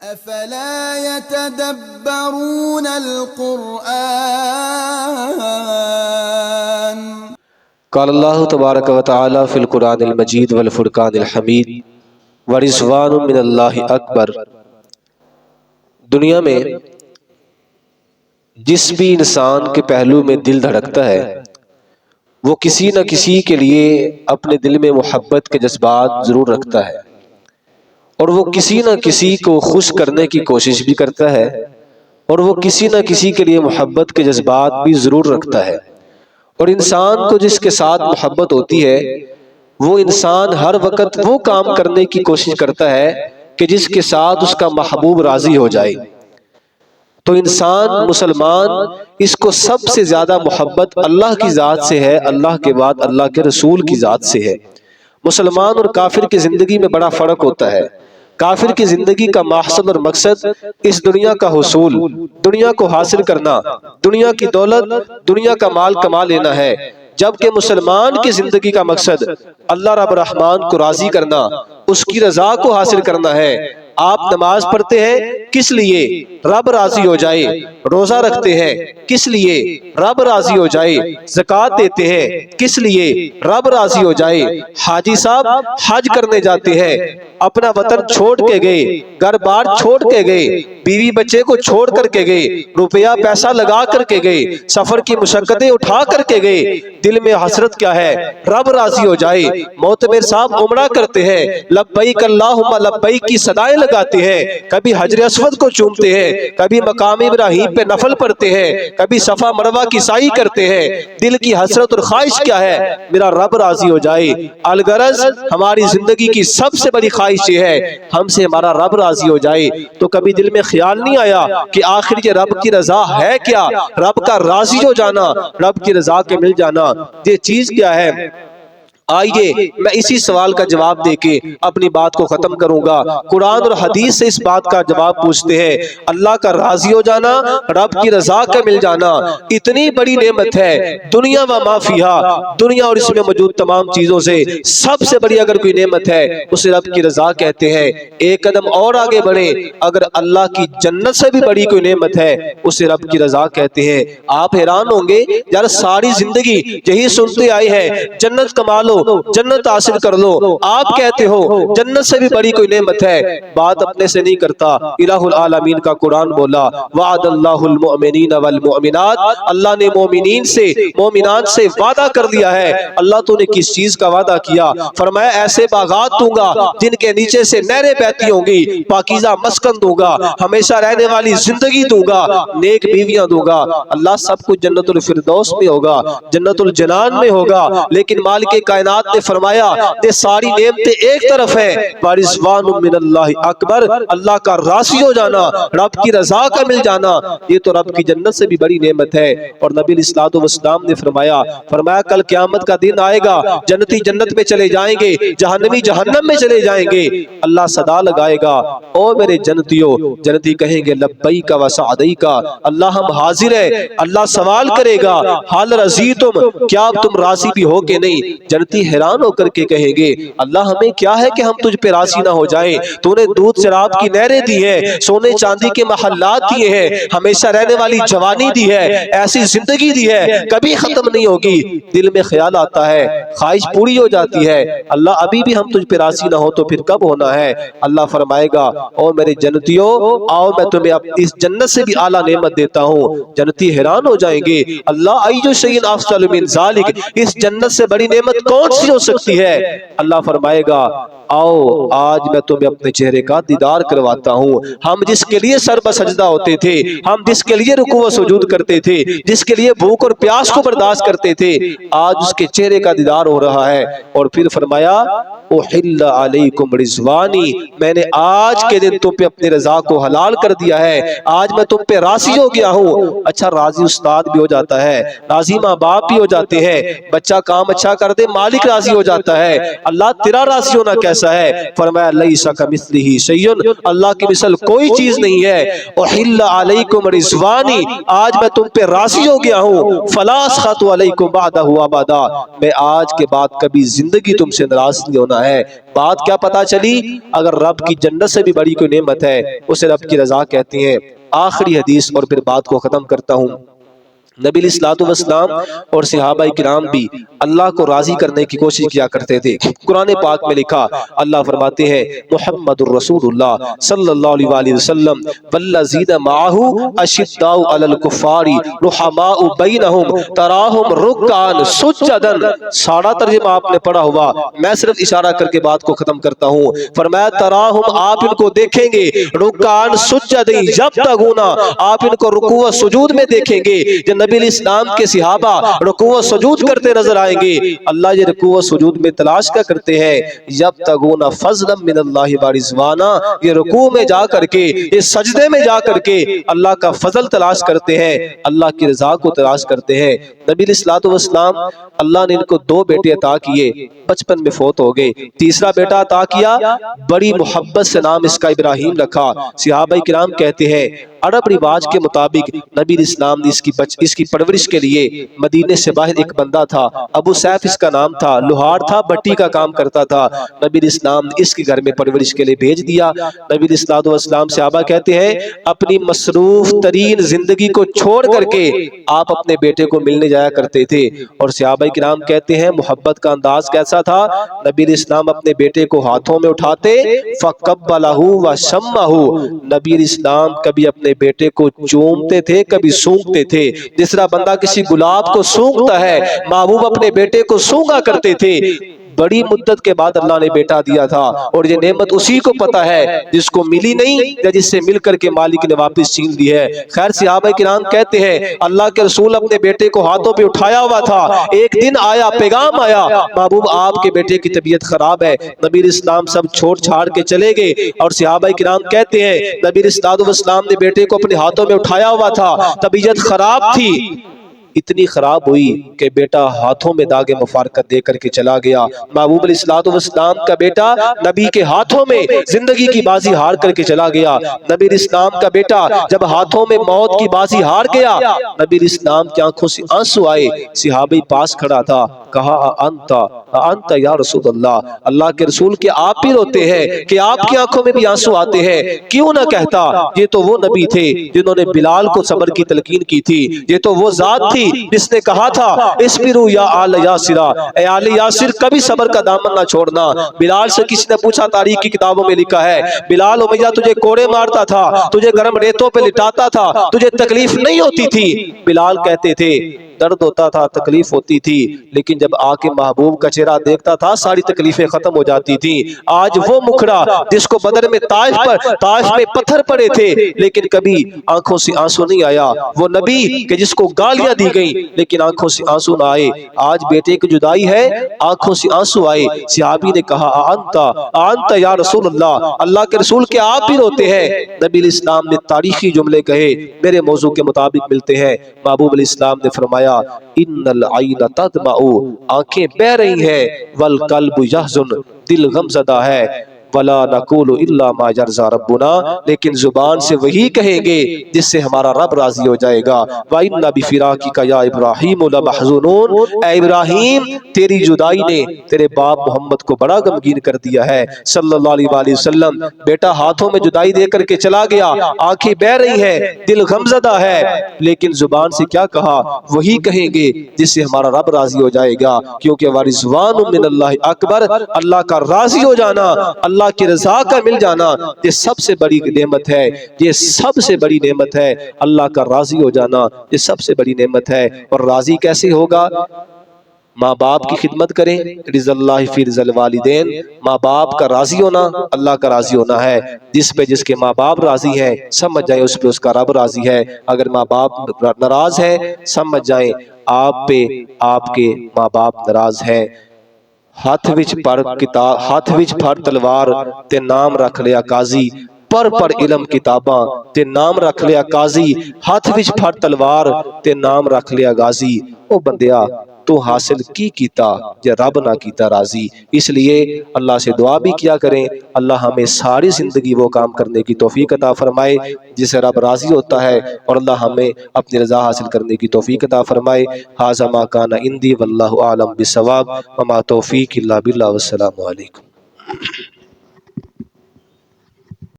افلا يتدبرون القرآن قال اللہ تبارک و تعالی فی القرآن المجید والفرقان الحمید ورضوان من اللہ اکبر۔ دنیا میں جس بھی انسان کے پہلو میں دل دھڑکتا ہے وہ کسی نہ کسی کے لیے اپنے دل میں محبت کے جذبات ضرور رکھتا ہے، اور وہ کسی نہ کسی کو خوش کرنے کی کوشش بھی کرتا ہے، اور وہ کسی نہ کسی کے لیے محبت کے جذبات بھی ضرور رکھتا ہے۔ اور انسان کو جس کے ساتھ محبت ہوتی ہے وہ انسان ہر وقت وہ کام کرنے کی کوشش کرتا ہے کہ جس کے ساتھ اس کا محبوب راضی ہو جائے۔ تو انسان مسلمان اس کو سب سے زیادہ محبت اللہ کی ذات سے ہے، اللہ کے بعد اللہ کے رسول کی ذات سے ہے۔ مسلمان اور کافر کی زندگی میں بڑا فرق ہوتا ہے۔ کافر کی زندگی کا مقصد اور مقصد اس دنیا کا حصول، دنیا کو حاصل کرنا، دنیا کی دولت، دنیا کا مال کما لینا ہے، جبکہ مسلمان کی زندگی کا مقصد اللہ رب الرحمن کو راضی کرنا، اس کی رضا کو حاصل کرنا ہے۔ آپ نماز پڑھتے ہیں کس لیے؟ رب راضی ہو جائے۔ روزہ رکھتے ہیں کس لیے؟ رب راضی ہو جائے۔ زکوٰۃ دیتے ہیں کس لیے؟ رب راضی ہو جائے۔ حاجی صاحب حج کرنے جاتے ہیں، اپنا وطن چھوڑ کے گئے، گھر بار چھوڑ کے گئے، بیوی بچے کو چھوڑ کر کے گئے، روپیہ پیسہ لگا کر کے گئے، سفر کی مشقتیں اٹھا کر کے گئے، دل میں حسرت کیا ہے؟ رب راضی ہو جائے۔ معتمر صاحب عمرہ کرتے ہیں، لبیک اللہم لبیک کی صدائیں لگاتے ہیں، کبھی حجر اسود کو چومتے ہیں، کبھی مقام ابراہیم پہ نفل پڑھتے ہیں، کبھی صفا مروہ کی سعی کرتے ہیں۔ دل کی حسرت اور خواہش کیا ہے؟ میرا رب راضی ہو جائے۔ الغرض ہماری زندگی کی سب سے بڑی خواہش یہ ہے ہم سے ہمارا رب راضی ہو جائے۔ تو کبھی دل میں خیال نہیں آیا کہ آخر یہ رب کی رضا ہے کیا؟ رب کا راضی ہو جانا، رب کی رضا کے مل جانا، یہ چیز کیا ہے؟ آئیے میں اسی سوال کا جواب دے کے اپنی بات کو ختم کروں گا۔ قرآن اور حدیث سے اس بات کا جواب پوچھتے ہیں۔ اللہ کا راضی ہو جانا، رب کی رضا کا مل جانا اتنی بڑی نعمت ہے۔ دنیا و ما فیہا، دنیا اور اس میں موجود تمام چیزوں سے سب سے بڑی اگر کوئی نعمت ہے اسے رب کی رضا کہتے ہیں۔ ایک قدم اور آگے بڑھیں، اگر اللہ کی جنت سے بھی بڑی کوئی نعمت ہے اسے رب کی رضا کہتے ہیں۔ آپ حیران ہوں گے یار ساری زندگی یہی سنتے آئے ہیں جنت کما لو، جنت حاصل کر لو، آپ کہتے ہو جنت سے بھی بڑی کوئی نعمت ہے، بات اپنے سے نہیں کرتا۔ الہ العالمین کا قرآن بولا وعد اللہ المؤمنین والمؤمنات، اللہ نے مومنین سے مومنات سے وعدہ کر لیا ہے۔ اللہ تو نے کس چیز کا وعدہ کیا؟ فرمایا ایسے باغات دوں گا جن کے نیچے سے نہریں بہتی ہوں گی، پاکیزہ مسکن دوں گا، ہمیشہ رہنے والی زندگی دوں گا، نیک بیویاں دوں گا۔ اللہ سب کچھ جنت الفردوس میں ہوگا، جنت الجنان میں ہوگا، لیکن مالک کائنات نے فرمایا یہ ساری نعمتیں ایک طرف ہیں، ورضوان من اللہ اکبر، اللہ کا راضی ہو جانا، رب کی رضا کا مل جانا، یہ تو رب کی جنت سے بھی بڑی نعمت ہے۔ اور نبی علیہ الصلوۃ والسلام نے فرمایا کل قیامت کا دن آئے گا، جنتی جنت میں چلے جائیں گے، جہنمی جہنم میں چلے جائیں گے، اللہ صدا لگائے گا او میرے جنتیو، جنتی کہیں گے لبیک و سعدیک، اللہ ہم حاضر ہیں۔ اللہ سوال کرے گا حال رضیتم، کیا تم راضی بھی ہو کہ نہیں؟ جنتی حیران ہو کر کے کہیں گے اللہ ہمیں کیا ہے کہ ہم تجھ پہ راضی نہ ہو جائیں؟ تو نے دودھ شراب کی نہریں دی ہیں، سونے چاندی کے محلات دیے ہیں، ہمیشہ رہنے والی جوانی دی ہے، ایسی زندگی دی ہے کبھی ختم نہیں ہوگی۔ دل میں خیال آتا ہے، خواہش پوری ہو جاتی ہے اللہ ابھی بھی ہم تجھ پہ راضی نہ ہو تو پھر کب ہونا ہے؟ اللہ فرمائے گا او میرے جنتیوں آؤ میں تمہیں اس جنت سے بھی اعلیٰ نعمت دیتا ہوں۔ جنتی حیران ہو جائیں گے اللہ ایو شیء افضل من ذالک، اس جنت سے بڑی نعمت کون سی ہو سکتی ہے؟ اللہ فرمائے گا آؤ آج میں تمہیں اپنے چہرے کا دیدار کرواتا ہوں۔ ہم جس کے لیے سر بسجدہ ہوتے تھے، ہم جس کے لیے رکوع و سجود کرتے تھے، جس کے لیے بھوک اور پیاس کو برداشت کرتے تھے، آج اس کے چہرے کا دیدار ہو رہا ہے۔ اور پھر فرمایا احل علیکم رضوانی، میں نے آج کے دن تم پہ اپنی رضا کو حلال کر دیا ہے، آج میں تم پہ راضی ہو گیا ہوں۔ اچھا راضی استاد بھی ہو جاتا ہے، راضی ماں باپ بھی ہو جاتے ہیں، بچہ کام اچھا کر دے مالک मालिक राजी हो जाता है, अल्लाह तेरा राजी होना कैसा है? फरमाया लैसा कमिस्लिही शैउन, अल्लाह की मिसल कोई चीज नहीं है। उहिल्ला अलैकुम रिज़वानी, आज मैं तुम पे राजी हो गया हूँ। फला अस्खतु अलैकुम बअदहु अबदा, मैं आज के बाद कभी जिंदगी तुमसे नाराज नहीं होना है। बात क्या पता चली? अगर रब की जन्नत से भी बड़ी कोई नेमत है उसे रब की रजा कहते हैं। आखिरी हदीस और फिर बात को खत्म करता हूँ। नबी अलैहिस्सलातु वस्सलाम और सहाबाए किराम भी अल्लाह को राजी करने की कोशिश किया करते थे। कुरान पाक में लिखा, अल्लाह फरमाते हैं मुहम्मदुर रसूलुल्लाह सल्लल्लाहु अलैहि वसल्लम वल्लज़ीना माअहू अशिद्दाउ अलल कुफ़ारी रुहमाउ बैनहुम तराहुम रुक्कान सुज्जदन। सारा तर्जुमा आपने पढ़ा हुआ, मैं सिर्फ इशारा करके बात को खत्म करता हूँ। फरमाया तराहुम, आप इनको देखेंगे, रुक्कान सुज्जदन, जब तगुना आप इनको रुकू व सुजूद में देखेंगे। नबी इस्लाम के सहाबा रुकू व सुजूद करते नजर आएंगे। अल्लाह ये रुकू व सुजूद में तलाश क्या करते हैं? यब्तगूना फज़लन मिनल्लाहि व रिज़वाना, ये रुकू में जा करके, ये सजदे में जा करके अल्लाह का फजल तलाश करते हैं, अल्लाह की रजा को तलाश करते हैं। नबी अलैहिस्सलाम, अल्लाह ने इनको दो बेटे अता किए, बचपन में फौत हो गए। तीसरा बेटा अता किया, बड़ी मोहब्बत से नाम इसका इब्राहिम रखा। सहाबाए किराम कहते हैं अरब रिवाज के मुताबिक नबी इस्लाम ने इसकी परवरिश के लिए मदीने से बाहर एक बंदा था, अबू सैफ इसका नाम था, लोहार था, भट्टी का काम करता था। नबी इस्लाम ने इसके घर में परवरिश के लिए भेज दिया। नबी इस्लाम सहाबा कहते हैं अपनी मसरूफ तरीन जिंदगी को छोड़ करके आप अपने बेटे को मिलने जाया करते थे। और सहाबाए किराम कहते हैं मोहब्बत का अंदाज कैसा था? नबी इस्लाम अपने बेटे को हाथों में उठाते, फकब्बलहू व शम्महू, नबी इस्लाम कभी अपने बेटे को चूमते थे, कभी सूंघते थे। जिस तरह बंदा किसी गुलाब को सूंघता है, महबूब अपने बेटे को सूंघा करते थे। बड़ी मुद्दत के बाद अल्लाह ने बेटा दिया था, और ये नेमत उसी को पता है जिसको मिली नहीं या जिससे मिलकर के मालिक ने वापस छीन ली है। खैर सहाबाए किराम कहते हैं अल्लाह के रसूल अपने बेटे को हाथों पे उठाया हुआ था। एक दिन आया, पैगाम आया, महबूब आपके बेटे की तबीयत खराब है। नबी इस्लाम सब छोड़ छाड़ के चले गए। और सहाबाए किराम कहते हैं नबी इस्लाम ने बेटे को अपने हाथों में उठाया हुआ था, तबीयत खराब थी, इतनी खराब हुई कि बेटा हाथों में दागे मुफारकत दे करके चला गया। महबूब अलैहिस्सलाम का बेटा नबी के हाथों में जिंदगी की बाजी हार करके चला गया। नबी इस्लाम का बेटा जब हाथों में मौत की बाजी हार गया, नबी इस्लाम की आंखों से आंसू आए। सहाबी पास खड़ा था, कहा अंता या रसूल अल्लाह, अल्लाह के रसूल के आप भी रोते हैं कि आपकी आंखों में भी आंसू आते हैं? क्यों ना कहता ये तो वो नबी थे जिन्होंने बिलाल को सब्र की तलकीन की थी, ये तो वो जात थी जिसने कहा था इस्बिरू या आल यासिरा, ए आल यासिर कभी सब्र का दामन ना छोड़ना। बिलाल से किसी ने पूछा, तारीख की किताबों में लिखा है बिलाल उमैया तुझे कोड़े मारता था, तुझे गर्म रेतों पे लिटाता था, तुझे तकलीफ नहीं होती थी? बिलाल कहते थे दर्द होता था, तकलीफ होती थी, लेकिन जब आके महबूब का चेहरा देखता था सारी तकलीफें खत्म हो जाती थी। आज वो मुखड़ा जिसको बदर में ताइफ में पत्थर पड़े थे लेकिन कभी आंखों से आंसू नहीं आया, वो नबी के जिसको गालियां दी गई लेकिन आंखों से आंसू ना आए, आज बेटे की जुदाई है आंखों से आंसू आए। सहाबी ने कहा अंता या रसूल अल्लाह, अल्लाह के रसूल के आप भी रोते हैं? नबी इस्लाम ने तारीखी जुमले कहे, मेरे मौजू के मुताबिक मिलते हैं। महबूब इस्लाम ने फरमाया इन्नल आइना तदमाउ, आंखें बह रही हैं, वल कल्बु यहज़ुन, दिल गमज़दा है, वला नक़ूलु इल्ला मा यरज़ा रब्बुना, लेकिन जुबान से वही कहेंगे जिससे हमारा रब राजी हो जाएगा। व इन्ना बिफ़िराक़िका या इब्राहीम लमहज़ूनून, ऐ इब्राहीम तेरी जुदाई ने तेरे बाप मोहम्मद को बड़ा गमगीन कर दिया है सल्लल्लाहु अलैहि वसल्लम। बेटा हाथों में जुदाई दे करके चला गया, आंखें बह रही हैं, दिल गमज़दा है, लेकिन जुबान से क्या कहा? वही कहेंगे जिससे हमारा रब राजी हो जाएगा, क्योंकि वरिज़वानुम मिनल्लाहि अकबर, अल्लाह का राजी हो जाना, अल्लाह की रजा का मिल जाना, ये सबसे बड़ी नेमत है, ये सबसे बड़ी नेमत है। अल्लाह का राजी हो जाना ये सबसे बड़ी नेमत है। और राजी कैसे होगा? माँ बाप की खिदमत करें, रिज़ल्लाहि फी रिज़ल वालिदैन, माँ बाप का राजी होना अल्लाह का राजी होना है। जिस पे जिसके माँ बाप राजी हैं समझ जाए उस पे उसका रब राजी है। अगर माँ बाप नाराज है समझ जाए आप पे आपके माँ बाप नाराज है। हथ विच फड़ तलवार ते नाम रख लिया काजी, पर इलम किताबां ते नाम रख लिया काजी, हथ विच फड़ तलवार ते नाम रख लिया गाजी। ओ बंदिया تو حاصل کیتا یا رب نہ کیتا راضی۔ اس لیے اللہ سے دعا بھی کیا کریں، اللہ ہمیں ساری زندگی وہ کام کرنے کی توفیق عطا فرمائے جسے رب راضی ہوتا ہے، اور اللہ ہمیں اپنی رضا حاصل کرنے کی توفیق عطا فرمائے۔ ھذا ما کان عندی واللہ اعلم بالصواب وما توفیق الا باللہ، والسلام علیکم۔